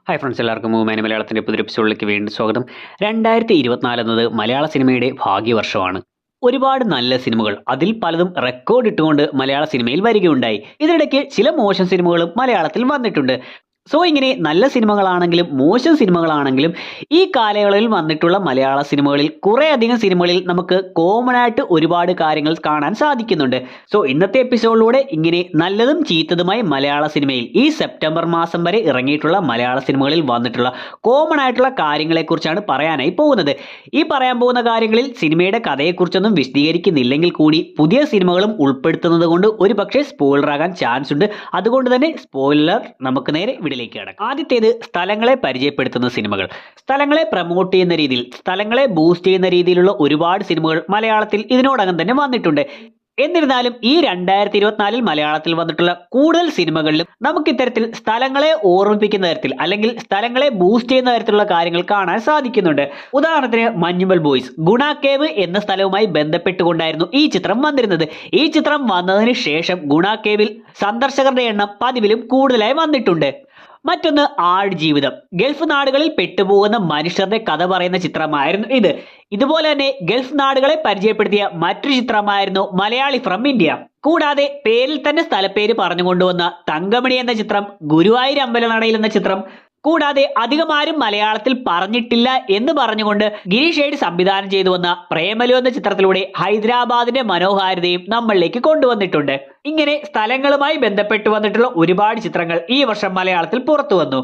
Hi friends, എല്ലാവർക്കും മൂവ്മാൻ മലയാളത്തിൻ്റെ പുതിയ എപ്പിസോഡിലേക്ക് വീണ്ടും സ്വാഗതം. 2024 എന്നത് മലയാള സിനിമയുടെ ഭാഗ്യവർഷമാണ്. ഒരുപാട് നല്ല സിനിമകൾ, അതിൽ പലതും റെക്കോർഡ് ഇട്ടുകൊണ്ട് മലയാള സിനിമയിൽ വരികയുണ്ടായി. ഇതിനിടയ്ക്ക് ചില മോശം സിനിമകളും മലയാളത്തിൽ വന്നിട്ടുണ്ട്. സോ ഇങ്ങനെ നല്ല സിനിമകളാണെങ്കിലും മോശം സിനിമകളാണെങ്കിലും ഈ കാലയളവിൽ വന്നിട്ടുള്ള മലയാള സിനിമകളിൽ കുറേയധികം സിനിമകളിൽ നമുക്ക് കോമൺ ആയിട്ട് ഒരുപാട് കാര്യങ്ങൾ കാണാൻ സാധിക്കുന്നുണ്ട്. സോ ഇന്നത്തെ എപ്പിസോഡിലൂടെ ഇങ്ങനെ നല്ലതും ചീത്തതുമായി മലയാള സിനിമയിൽ ഈ സെപ്റ്റംബർ മാസം വരെ ഇറങ്ങിയിട്ടുള്ള മലയാള സിനിമകളിൽ വന്നിട്ടുള്ള കോമൺ ആയിട്ടുള്ള കാര്യങ്ങളെക്കുറിച്ചാണ് പറയാനായി പോകുന്നത്. ഈ പറയാൻ പോകുന്ന കാര്യങ്ങളിൽ സിനിമയുടെ കഥയെക്കുറിച്ചൊന്നും വിശദീകരിക്കുന്നില്ലെങ്കിൽ കൂടി പുതിയ സിനിമകളും ഉൾപ്പെടുത്തുന്നത് കൊണ്ട് ഒരു പക്ഷേ സ്പോയിലർ ആകാൻ ചാൻസ് ഉണ്ട്. അതുകൊണ്ട് തന്നെ സ്പോയിലർ നമുക്ക് നേരെ വീഡിയോയിലേക്ക് കടക്കാം. ആദ്യത്തേത് സ്ഥലങ്ങളെ പരിചയപ്പെടുത്തുന്ന സിനിമകൾ. സ്ഥലങ്ങളെ പ്രൊമോട്ട് ചെയ്യുന്ന രീതിയിൽ, സ്ഥലങ്ങളെ ബൂസ്റ്റ് ചെയ്യുന്ന രീതിയിലുള്ള ഒരുപാട് സിനിമകൾ മലയാളത്തിൽ ഇതിനോടകം തന്നെ വന്നിട്ടുണ്ട്. എന്നിരുന്നാലും ഈ 2024 മലയാളത്തിൽ വന്നിട്ടുള്ള കൂടുതൽ സിനിമകളിലും നമുക്ക് ഇത്തരത്തിൽ സ്ഥലങ്ങളെ ഓർമ്മിപ്പിക്കുന്ന തരത്തിൽ അല്ലെങ്കിൽ സ്ഥലങ്ങളെ ബൂസ്റ്റ് ചെയ്യുന്ന തരത്തിലുള്ള കാര്യങ്ങൾ കാണാൻ സാധിക്കുന്നുണ്ട്. ഉദാഹരണത്തിന് മഞ്ഞുമൽ ബോയ്സ്, ഗുണ കേവ് എന്ന സ്ഥലവുമായി ബന്ധപ്പെട്ടുകൊണ്ടായിരുന്നു ഈ ചിത്രം വന്നിരുന്നത്. ഈ ചിത്രം വന്നതിന് ശേഷം ഗുണ കേവിൽ സന്ദർശകരുടെ എണ്ണം പതിവിലും കൂടുതലായി വന്നിട്ടുണ്ട്. മറ്റൊന്ന് ആടുജീവിതം. ഗൾഫ് നാടുകളിൽ പെട്ടുപോകുന്ന മനുഷ്യരുടെ കഥ പറയുന്ന ചിത്രമായിരുന്നു ഇത്. ഇതുപോലെ തന്നെ ഗൾഫ് നാടുകളെ പരിചയപ്പെടുത്തിയ മറ്റൊരു ചിത്രമായിരുന്നു മലയാളി ഫ്രം ഇന്ത്യ. കൂടാതെ പേരിൽ തന്നെ സ്ഥലപ്പേര് പറഞ്ഞുകൊണ്ടുവന്ന തങ്കമണി എന്ന ചിത്രം, ഗുരുവായൂർ അമ്പലനടയിൽ എന്ന ചിത്രം, കൂടാതെ അധികമാരും മലയാളത്തിൽ പറഞ്ഞിട്ടില്ല എന്ന് പറഞ്ഞുകൊണ്ട് ഗിരീഷ് ഏടി സംവിധാനം ചെയ്തു വന്ന പ്രേമലു എന്ന ചിത്രത്തിലൂടെ ഹൈദരാബാദിന്റെ മനോഹാരിതയും നമ്മളിലേക്ക് കൊണ്ടുവന്നിട്ടുണ്ട്. ഇങ്ങനെ സ്ഥലങ്ങളുമായി ബന്ധപ്പെട്ട് വന്നിട്ടുള്ള ഒരുപാട് ചിത്രങ്ങൾ ഈ വർഷം മലയാളത്തിൽ പുറത്തു വന്നു.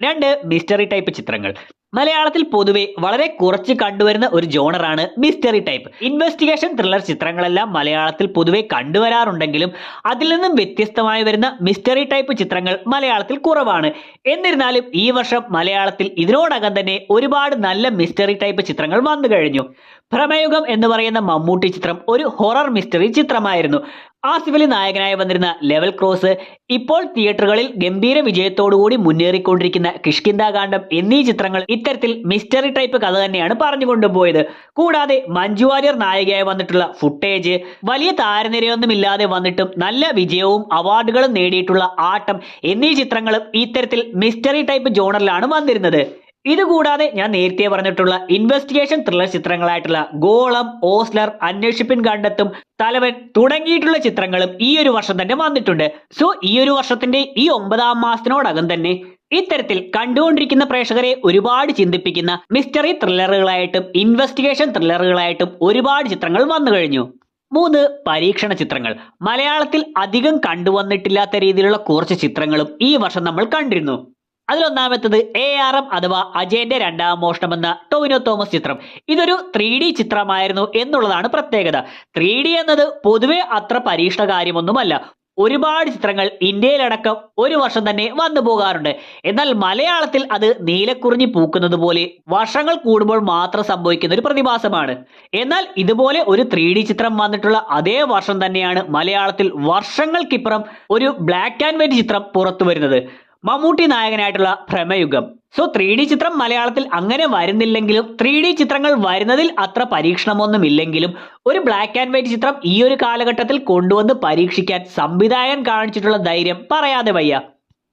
2 മിസ്റ്ററി ടൈപ്പ് ചിത്രങ്ങൾ. മലയാളത്തിൽ പൊതുവെ വളരെ കുറച്ച് കണ്ടുവരുന്ന ഒരു ജോണറാണ് മിസ്റ്ററി ടൈപ്പ്. ഇൻവെസ്റ്റിഗേഷൻ ത്രില്ലർ ചിത്രങ്ങളെല്ലാം മലയാളത്തിൽ പൊതുവെ കണ്ടുവരാറുണ്ടെങ്കിലും അതിൽ നിന്നും വ്യത്യസ്തമായി വരുന്ന മിസ്റ്ററി ടൈപ്പ് ചിത്രങ്ങൾ മലയാളത്തിൽ കുറവാണ്. എന്നിരുന്നാലും ഈ വർഷം മലയാളത്തിൽ ഇതിനോടകം തന്നെ ഒരുപാട് നല്ല മിസ്റ്ററി ടൈപ്പ് ചിത്രങ്ങൾ വന്നു കഴിഞ്ഞു. ഭ്രമയുഗം എന്ന് പറയുന്ന മമ്മൂട്ടി ചിത്രം ഒരു ഹൊറർ മിസ്റ്ററി ചിത്രമായിരുന്നു. ആസിഫ് അലി നായകനായി വന്നിരുന്ന ലെവൽ ക്രോസ്, ഇപ്പോൾ തിയേറ്ററുകളിൽ ഗംഭീര വിജയത്തോടുകൂടി മുന്നേറിക്കൊണ്ടിരിക്കുന്ന കിഷ്കിന്ധാകാന്ഡം എന്നീ ചിത്രങ്ങൾ ഇത്തരത്തിൽ മിസ്റ്ററി ടൈപ്പ് കഥ തന്നെയാണ് പറഞ്ഞുകൊണ്ടുപോയത്. കൂടാതെ മഞ്ജു വാര്യർ നായികയായി വന്നിട്ടുള്ള ഫുട്ടേജ്, വലിയ താരനിരയൊന്നുമില്ലാതെ വന്നിട്ടും നല്ല വിജയവും അവാർഡുകളും നേടിയിട്ടുള്ള ആട്ടം എന്നീ ചിത്രങ്ങളും ഇത്തരത്തിൽ മിസ്റ്ററി ടൈപ്പ് ജോണറിലാണ് വന്നിരുന്നത്. ഇതുകൂടാതെ ഞാൻ നേരത്തെ പറഞ്ഞിട്ടുള്ള ഇൻവെസ്റ്റിഗേഷൻ ത്രില്ലർ ചിത്രങ്ങളായിട്ടുള്ള ഗോളം, ഓസ്ലർ, അന്വേഷിപ്പിൻ കണ്ടെത്തും, തലവൻ തുടങ്ങിയിട്ടുള്ള ചിത്രങ്ങളും ഈ ഒരു വർഷം തന്നെ വന്നിട്ടുണ്ട്. സോ ഈ ഒരു വർഷത്തിന്റെ ഈ 9ാം മാസത്തിനോടകം തന്നെ ഇത്തരത്തിൽ കണ്ടുകൊണ്ടിരിക്കുന്ന പ്രേക്ഷകരെ ഒരുപാട് ചിന്തിപ്പിക്കുന്ന മിസ്റ്ററി ത്രില്ലറുകളായിട്ടും ഇൻവെസ്റ്റിഗേഷൻ ത്രില്ലറുകളായിട്ടും ഒരുപാട് ചിത്രങ്ങൾ വന്നു കഴിഞ്ഞു. 3 പരീക്ഷണ ചിത്രങ്ങൾ. മലയാളത്തിൽ അധികം കണ്ടുവന്നിട്ടില്ലാത്ത രീതിയിലുള്ള കുറച്ച് ചിത്രങ്ങളും ഈ വർഷം നമ്മൾ കണ്ടിരുന്നു. അതിലൊന്നാമത്തത് ARM അഥവാ അജയന്റെ 2ാം മോഷണം എന്ന ടോവിനോ തോമസ് ചിത്രം. ഇതൊരു 3D ചിത്രമായിരുന്നു എന്നുള്ളതാണ് പ്രത്യേകത. 3D എന്നത് പൊതുവെ അത്ര പരീക്ഷണ കാര്യമൊന്നുമല്ല. ഒരുപാട് ചിത്രങ്ങൾ ഇന്ത്യയിലടക്കം ഒരു വർഷം തന്നെ വന്നു പോകാറുണ്ട്. എന്നാൽ മലയാളത്തിൽ അത് നീലക്കുറിഞ്ഞി പൂക്കുന്നത് പോലെ വർഷങ്ങൾ കൂടുമ്പോൾ മാത്രം സംഭവിക്കുന്ന ഒരു പ്രതിഭാസമാണ്. എന്നാൽ ഇതുപോലെ ഒരു 3D ചിത്രം വന്നിട്ടുള്ള അതേ വർഷം തന്നെയാണ് മലയാളത്തിൽ വർഷങ്ങൾക്കിപ്പുറം ഒരു ബ്ലാക്ക് ആൻഡ് വൈറ്റ് ചിത്രം പുറത്തു വരുന്നത്, മമ്മൂട്ടി നായകനായിട്ടുള്ള ഭ്രമയുഗം. സോ 3D ചിത്രം മലയാളത്തിൽ അങ്ങനെ വരുന്നില്ലെങ്കിലും 3D ചിത്രങ്ങൾ വരുന്നതിൽ അത്ര പരീക്ഷണമൊന്നുമില്ലെങ്കിലും ഒരു ബ്ലാക്ക് ആൻഡ് വൈറ്റ് ചിത്രം ഈ ഒരു കാലഘട്ടത്തിൽ കൊണ്ടുവന്ന് പരീക്ഷിക്കാൻ സംവിധായകൻ കാണിച്ചിട്ടുള്ള ധൈര്യം പറയാതെ വയ്യ.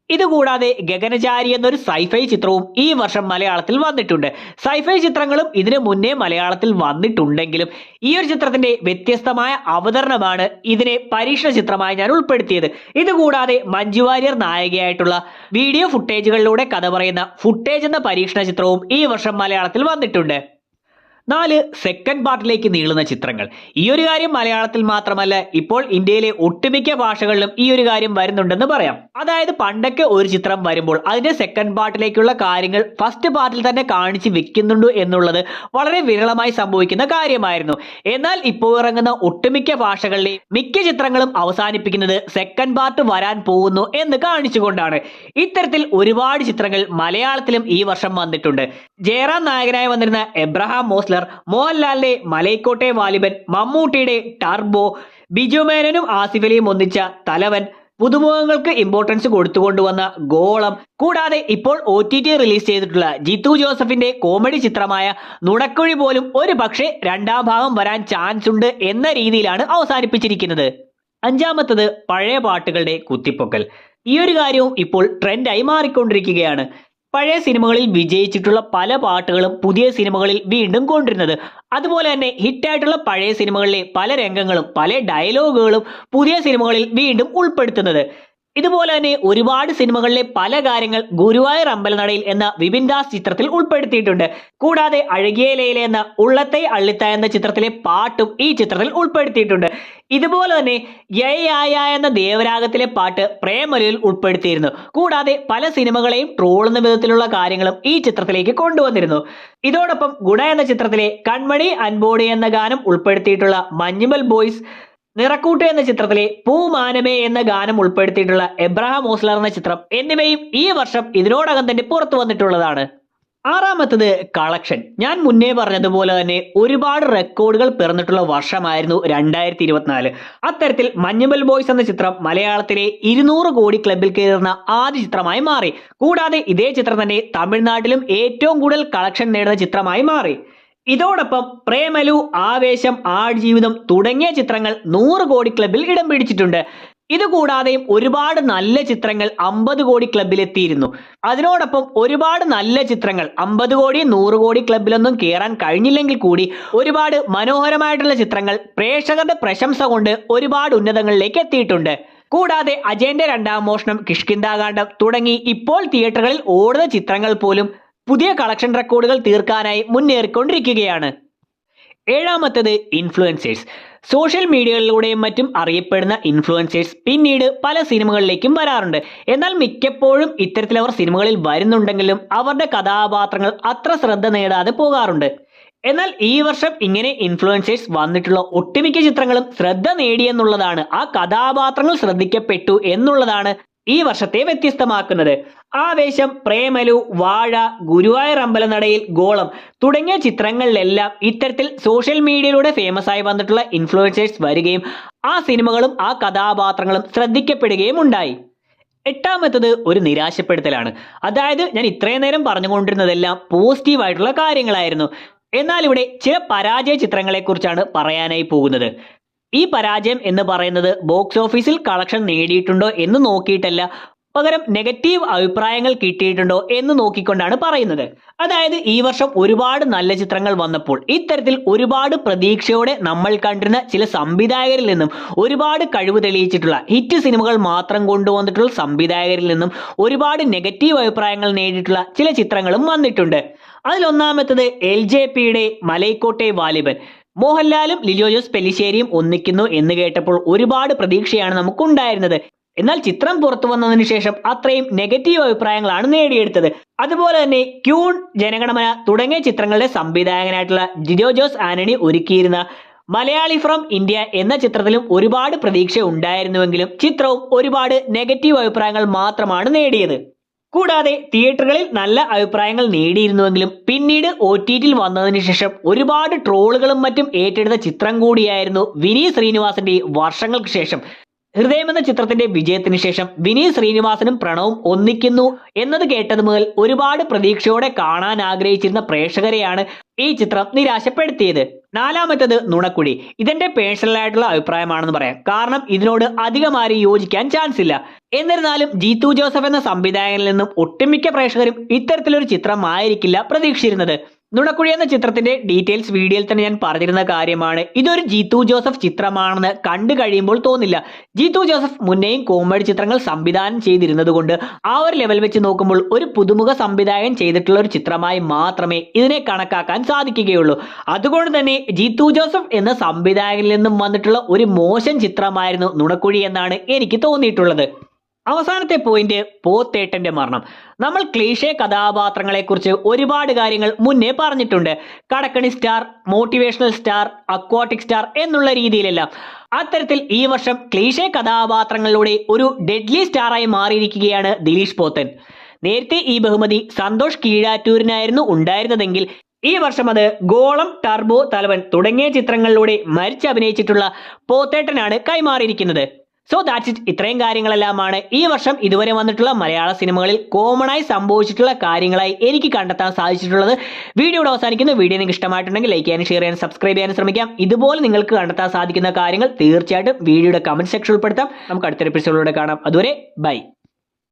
ഇതുകൂടാതെ ഗഗനചാരി എന്നൊരു സൈഫൈ ചിത്രവും ഈ വർഷം മലയാളത്തിൽ വന്നിട്ടുണ്ട്. സൈഫൈ ചിത്രങ്ങളും ഇതിനു മുന്നേ മലയാളത്തിൽ വന്നിട്ടുണ്ടെങ്കിലും ഈ ഒരു ചിത്രത്തിന്റെ വ്യത്യസ്തമായ അവതരണമാണ് ഇതിനെ പരീക്ഷണ ചിത്രമായി ഞാൻ ഉൾപ്പെടുത്തിയത്. ഇതുകൂടാതെ മഞ്ജു വാര്യർ നായികയായിട്ടുള്ള വീഡിയോ ഫുട്ടേജുകളിലൂടെ കഥ പറയുന്ന ഫുട്ടേജ് എന്ന പരീക്ഷണ ചിത്രവും ഈ വർഷം മലയാളത്തിൽ വന്നിട്ടുണ്ട്. 4 സെക്കൻഡ് പാർട്ടിലേക്ക് നീളുന്ന ചിത്രങ്ങൾ. ഈ ഒരു കാര്യം മലയാളത്തിൽ മാത്രമല്ല, ഇപ്പോൾ ഇന്ത്യയിലെ ഒട്ടുമിക്ക ഭാഷകളിലും ഈ ഒരു കാര്യം വരുന്നുണ്ടെന്ന് പറയാം. അതായത് പണ്ടൊക്കെ ഒരു ചിത്രം വരുമ്പോൾ അതിന്റെ സെക്കൻഡ് പാർട്ടിലേക്കുള്ള കാര്യങ്ങൾ ഫസ്റ്റ് പാർട്ടിൽ തന്നെ കാണിച്ച് വെക്കുന്നുണ്ട് എന്നുള്ളത് വളരെ വിരളമായി സംഭവിക്കുന്ന കാര്യമായിരുന്നു. എന്നാൽ ഇപ്പോൾ ഇറങ്ങുന്ന ഒട്ടുമിക്ക ഭാഷകളിലെ മിക്ക ചിത്രങ്ങളും അവസാനിപ്പിക്കുന്നത് സെക്കൻഡ് പാർട്ട് വരാൻ പോകുന്നു എന്ന് കാണിച്ചുകൊണ്ടാണ്. ഇത്തരത്തിൽ ഒരുപാട് ചിത്രങ്ങൾ മലയാളത്തിലും ഈ വർഷം വന്നിട്ടുണ്ട്. ജയറാം നായകനായി വന്നിരുന്ന എബ്രഹാം മോസ്ലർ, മോഹൻലാലിന്റെ മലൈക്കോട്ടെ വാലിബൻ, മമ്മൂട്ടിയുടെ ടർബോ, ബിജു മേനനും ആസിഫ് അലിയും ഒന്നിച്ച തലവൻ, പുതുമുഖങ്ങൾക്ക് ഇമ്പോർട്ടൻസ് കൊടുത്തുകൊണ്ടുവന്ന ഗോളം, കൂടാതെ ഇപ്പോൾ OTT റിലീസ് ചെയ്തിട്ടുള്ള ജിത്തു ജോസഫിന്റെ കോമഡി ചിത്രമായ നുണക്കുഴി പോലും ഒരു പക്ഷേ 2ാം ഭാഗം വരാൻ ചാൻസ് ഉണ്ട് എന്ന രീതിയിലാണ് അവസാനിപ്പിച്ചിരിക്കുന്നത്. 5ാമത്തത് പഴയ പാട്ടുകളുടെ കുത്തിപ്പൊക്കൽ. ഈ ഒരു കാര്യവും ഇപ്പോൾ ട്രെൻഡായി മാറിക്കൊണ്ടിരിക്കുകയാണ്. പഴയ സിനിമകളിൽ വിജയിച്ചിട്ടുള്ള പല പാട്ടുകളും പുതിയ സിനിമകളിൽ വീണ്ടും കൊണ്ടുവരുന്നത്. അതുപോലെ തന്നെ ഹിറ്റായിട്ടുള്ള പഴയ സിനിമകളിലെ പല രംഗങ്ങളും പല ഡയലോഗുകളും പുതിയ സിനിമകളിൽ വീണ്ടും ഉൾപ്പെടുത്തുന്നത്. ഇതുപോലെ തന്നെ ഒരുപാട് സിനിമകളിലെ പല കാര്യങ്ങൾ ഗുരുവായൂർ അമ്പലനടയിൽ എന്ന വിപിൻ ദാസ് ചിത്രത്തിൽ ഉൾപ്പെടുത്തിയിട്ടുണ്ട്. കൂടാതെ അഴകിയ ലൈല എന്ന ഉള്ളത്തെ അള്ളിത്ത എന്ന ചിത്രത്തിലെ പാട്ടും ഈ ചിത്രത്തിൽ ഉൾപ്പെടുത്തിയിട്ടുണ്ട്. ഇതുപോലെ തന്നെ യയായ എന്ന ദേവരാഗത്തിലെ പാട്ട് പ്രേമലയിൽ ഉൾപ്പെടുത്തിയിരുന്നു. കൂടാതെ പല സിനിമകളെയും ട്രോളുന്ന വിധത്തിലുള്ള കാര്യങ്ങളും ഈ ചിത്രത്തിലേക്ക് കൊണ്ടുവന്നിരുന്നു. ഇതോടൊപ്പം ഗുണ എന്ന ചിത്രത്തിലെ കൺമണി അൻപോടി എന്ന ഗാനം ഉൾപ്പെടുത്തിയിട്ടുള്ള മഞ്ഞുമൽ ബോയ്സ്, നിറക്കൂട്ട് എന്ന ചിത്രത്തിലെ പൂമാനമേ എന്ന ഗാനം ഉൾപ്പെടുത്തിയിട്ടുള്ള എബ്രഹാം ഓസ്ലർ എന്ന ചിത്രം എന്നിവയും ഈ വർഷം ഇതിനോടകം തന്നെ പുറത്തു വന്നിട്ടുള്ളതാണ്. ആറാമത്തത് കളക്ഷൻ. ഞാൻ മുന്നേ പറഞ്ഞതുപോലെ തന്നെ ഒരുപാട് റെക്കോർഡുകൾ പിറന്നിട്ടുള്ള വർഷമായിരുന്നു 2024. അത്തരത്തിൽ മഞ്ഞുമൽ ബോയ്സ് എന്ന ചിത്രം മലയാളത്തിലെ 200 കോടി ക്ലബിൽ കയറുന്ന ആദ്യ ചിത്രമായി മാറി. കൂടാതെ ഇതേ ചിത്രം തന്നെ തമിഴ്നാട്ടിലും ഏറ്റവും കൂടുതൽ കളക്ഷൻ നേടുന്ന ചിത്രമായി മാറി. ഇതോടൊപ്പം പ്രേമലു, ആവേശം, ആടുജീവിതം തുടങ്ങിയ ചിത്രങ്ങൾ 100 കോടി ക്ലബിൽ ഇടം പിടിച്ചിട്ടുണ്ട്. ഇതുകൂടാതെയും ഒരുപാട് നല്ല ചിത്രങ്ങൾ 50 കോടി ക്ലബിലെത്തിയിരുന്നു. അതിനോടൊപ്പം ഒരുപാട് നല്ല ചിത്രങ്ങൾ 50 കോടി 100 കോടി ക്ലബിലൊന്നും കയറാൻ കഴിഞ്ഞില്ലെങ്കിൽ കൂടി ഒരുപാട് മനോഹരമായിട്ടുള്ള ചിത്രങ്ങൾ പ്രേക്ഷകരുടെ പ്രശംസ കൊണ്ട് ഒരുപാട് ഉന്നതങ്ങളിലേക്ക് എത്തിയിട്ടുണ്ട്. കൂടാതെ അജയന്റെ രണ്ടാം മോഷണം, കിഷ്കിന്ധാകാന്ഡം തുടങ്ങി ഇപ്പോൾ തിയേറ്ററുകളിൽ ഓടുന്ന ചിത്രങ്ങൾ പോലും പുതിയ കളക്ഷൻ റെക്കോർഡുകൾ തീർക്കാനായി മുന്നേറിക്കൊണ്ടിരിക്കുകയാണ്. ഏഴാമത്തത് ഇൻഫ്ലുവൻസേഴ്സ്. സോഷ്യൽ മീഡിയകളിലൂടെയും മറ്റും അറിയപ്പെടുന്ന ഇൻഫ്ലുവൻസേഴ്സ് പിന്നീട് പല സിനിമകളിലേക്കും വരാറുണ്ട്. എന്നാൽ മിക്കപ്പോഴും ഇത്തരത്തിലവർ സിനിമകളിൽ വരുന്നുണ്ടെങ്കിലും അവരുടെ കഥാപാത്രങ്ങൾ അത്ര ശ്രദ്ധ നേടാതെ പോകാറുണ്ട്. എന്നാൽ ഈ വർഷം ഇങ്ങനെ ഇൻഫ്ലുവൻസേഴ്സ് വന്നിട്ടുള്ള ഒട്ടുമിക്ക ചിത്രങ്ങളും ശ്രദ്ധ നേടിയെന്നുള്ളതാണ്, ആ കഥാപാത്രങ്ങൾ ശ്രദ്ധിക്കപ്പെട്ടു എന്നുള്ളതാണ് ഈ വർഷത്തെ വ്യത്യസ്തമാക്കുന്നത്. ആവേശം, പ്രേമലു, വാഴ, ഗുരുവായൂർ അമ്പലനടയിൽ, ഗോളം തുടങ്ങിയ ചിത്രങ്ങളിലെല്ലാം ഇത്തരത്തിൽ സോഷ്യൽ മീഡിയയിലൂടെ ഫേമസ് ആയി വന്നിട്ടുള്ള ഇൻഫ്ലുവൻസേഴ്സ് വരികയും ആ സിനിമകളും ആ കഥാപാത്രങ്ങളും ശ്രദ്ധിക്കപ്പെടുകയും ഉണ്ടായി. എട്ടാമത്തത് ഒരു നിരാശപ്പെടുത്തലാണ്. അതായത് ഞാൻ ഇത്രയും നേരം പറഞ്ഞുകൊണ്ടിരുന്നതെല്ലാം പോസിറ്റീവായിട്ടുള്ള കാര്യങ്ങളായിരുന്നു. എന്നാൽ ഇവിടെ ചില പരാജയ ചിത്രങ്ങളെക്കുറിച്ചാണ് പറയാനായി പോകുന്നത്. ഈ പരാജയം എന്ന് പറയുന്നത് ബോക്സ് ഓഫീസിൽ കളക്ഷൻ നേടിയിട്ടുണ്ടോ എന്ന് നോക്കിയിട്ടല്ല, പകരം നെഗറ്റീവ് അഭിപ്രായങ്ങൾ കിട്ടിയിട്ടുണ്ടോ എന്ന് നോക്കിക്കൊണ്ടാണ് പറയുന്നത്. അതായത് ഈ വർഷം ഒരുപാട് നല്ല ചിത്രങ്ങൾ വന്നപ്പോൾ ഇത്തരത്തിൽ ഒരുപാട് പ്രതീക്ഷയോടെ നമ്മൾ കണ്ടിരുന്ന ചില സംവിധായകരിൽ നിന്നും, ഒരുപാട് കഴിവ് തെളിയിച്ചിട്ടുള്ള ഹിറ്റ് സിനിമകൾ മാത്രം കൊണ്ടുവന്നിട്ടുള്ള സംവിധായകരിൽ നിന്നും ഒരുപാട് നെഗറ്റീവ് അഭിപ്രായങ്ങൾ നേടിയിട്ടുള്ള ചില ചിത്രങ്ങളും വന്നിട്ടുണ്ട്. അതിലൊന്നാമത്തത് LJPയുടെ മലൈക്കോട്ടെ വാലിബൻ. മോഹൻലാലും ലിജോ ജോസ് പെല്ലിശ്ശേരിയും ഒന്നിക്കുന്നു എന്ന് കേട്ടപ്പോൾ ഒരുപാട് പ്രതീക്ഷയാണ് നമുക്കുണ്ടായിരുന്നത്. എന്നാൽ ചിത്രം പുറത്തു വന്നതിന് ശേഷം അത്രയും നെഗറ്റീവ് അഭിപ്രായങ്ങളാണ് നേടിയെടുത്തത്. അതുപോലെ തന്നെ ക്യൂൺ, ജനഗണമന തുടങ്ങിയ ചിത്രങ്ങളുടെ സംവിധായകനായിട്ടുള്ള ജിജോ ജോസ് ആന്റണി ഒരുക്കിയിരുന്ന മലയാളി ഫ്രം ഇന്ത്യ എന്ന ചിത്രത്തിലും ഒരുപാട് പ്രതീക്ഷ ഉണ്ടായിരുന്നുവെങ്കിലും ചിത്രവും ഒരുപാട് നെഗറ്റീവ് അഭിപ്രായങ്ങൾ മാത്രമാണ് നേടിയത്. കൂടാതെ തിയേറ്ററുകളിൽ നല്ല അഭിപ്രായങ്ങൾ നേടിയിരുന്നുവെങ്കിലും പിന്നീട് OTTയിൽ വന്നതിന് ശേഷം ഒരുപാട് ട്രോളുകളും മറ്റും ഏറ്റെടുത്ത ചിത്രം കൂടിയായിരുന്നു വിനീത് ശ്രീനിവാസന്റെ വർഷങ്ങൾക്ക് ശേഷം. ഹൃദയം എന്ന ചിത്രത്തിന്റെ വിജയത്തിന് ശേഷം വിനീത് ശ്രീനിവാസനും പ്രണവും ഒന്നിക്കുന്നു എന്നത് കേട്ടത് മുതൽ ഒരുപാട് പ്രതീക്ഷയോടെ കാണാൻ ആഗ്രഹിച്ചിരുന്ന പ്രേക്ഷകരെയാണ് ഈ ചിത്രം നിരാശപ്പെടുത്തിയത്. നാലാമത്തത് നുണക്കുഴി. ഇതെന്റെ പേഴ്സണൽ ആയിട്ടുള്ള അഭിപ്രായമാണെന്ന് പറയാം. കാരണം ഇതിനോട് അധികം ആരും യോജിക്കാൻ ചാൻസ് ഇല്ല. എന്നിരുന്നാലും ജീത്തു ജോസഫ് എന്ന സംവിധായകനിൽ നിന്നും ഒട്ടുമിക്ക പ്രേക്ഷകരും ഇത്തരത്തിലൊരു ചിത്രമായിരിക്കില്ല പ്രതീക്ഷിച്ചിരുന്നത്. നുണക്കുഴി എന്ന ചിത്രത്തിന്റെ ഡീറ്റെയിൽസ് വീഡിയോയിൽ തന്നെ ഞാൻ പറഞ്ഞിരുന്ന കാര്യമാണ്. ഇതൊരു ജീത്തു ജോസഫ് ചിത്രമാണെന്ന് കണ്ടു കഴിയുമ്പോൾ തോന്നില്ല. ജീത്തു ജോസഫ് മുന്നേയും കോമഡി ചിത്രങ്ങൾ സംവിധാനം ചെയ്തിരുന്നത് കൊണ്ട് ആ ഒരു ലെവൽ വെച്ച് നോക്കുമ്പോൾ ഒരു പുതുമുഖ സംവിധായകൻ ചെയ്തിട്ടുള്ള ഒരു ചിത്രമായി മാത്രമേ ഇതിനെ കണക്കാക്കാൻ സാധിക്കുകയുള്ളൂ. അതുകൊണ്ട് തന്നെ ജീത്തു ജോസഫ് എന്ന സംവിധായകനിൽ നിന്നും വന്നിട്ടുള്ള ഒരു മോശം ചിത്രമായിരുന്നു നുണക്കുഴി എന്നാണ് എനിക്ക് തോന്നിയിട്ടുള്ളത്. അവസാനത്തെ പോയിന്റ്, പോത്തേട്ടന്റെ മരണം. നമ്മൾ ക്ലീഷേ കഥാപാത്രങ്ങളെക്കുറിച്ച് ഒരുപാട് കാര്യങ്ങൾ മുന്നേ പറഞ്ഞിട്ടുണ്ട്. കടക്കണി star, motivational star, aquatic star എന്നുള്ള രീതിയിലെല്ലാം. അത്തരത്തിൽ ഈ വർഷം ക്ലീഷേ കഥാപാത്രങ്ങളിലൂടെ ഒരു ഡെഡ്ലി സ്റ്റാറായി മാറിയിരിക്കുകയാണ് ദിലീഷ് പോത്തൻ. നേരത്തെ ഈ ബഹുമതി സന്തോഷ് കീഴാറ്റൂരിനായിരുന്നു ഉണ്ടായിരുന്നതെങ്കിൽ ഈ വർഷം അത് ഗോളം, ടർബോ, തലവൻ തുടങ്ങിയ ചിത്രങ്ങളിലൂടെ മരിച്ചഭിനയിച്ചിട്ടുള്ള പോത്തേട്ടനാണ് കൈമാറിയിരിക്കുന്നത്. So that's it. ഇത്രയും കാര്യങ്ങളെല്ലാമാണ് ഈ വർഷം ഇതുവരെ വന്നിട്ടുള്ള മലയാള സിനിമകളിൽ കോമണായി സംഭവിച്ചിട്ടുള്ള കാര്യങ്ങളായി എനിക്ക് കണ്ടെത്താൻ സാധിച്ചിട്ടുള്ളത്. വീഡിയോയുടെ അവസാനിക്കുന്ന വീഡിയോ നിങ്ങൾക്ക് ഇഷ്ടമായിട്ടുണ്ടെങ്കിൽ ലൈക്ക് ചെയ്യാനും ഷെയർ ചെയ്യാനും സബ്സ്ക്രൈബ് ചെയ്യാനും ശ്രമിക്കാം. ഇതുപോലെ നിങ്ങൾക്ക് കണ്ടെത്താൻ സാധിക്കുന്ന കാര്യങ്ങൾ തീർച്ചയായിട്ടും വീഡിയോയുടെ കമന്റ് സെക്ഷൻ ഉൾപ്പെടുത്താം. നമുക്ക് അടുത്ത എപ്പിസോഡിലൂടെ കാണാം. അതുവരെ ബൈ.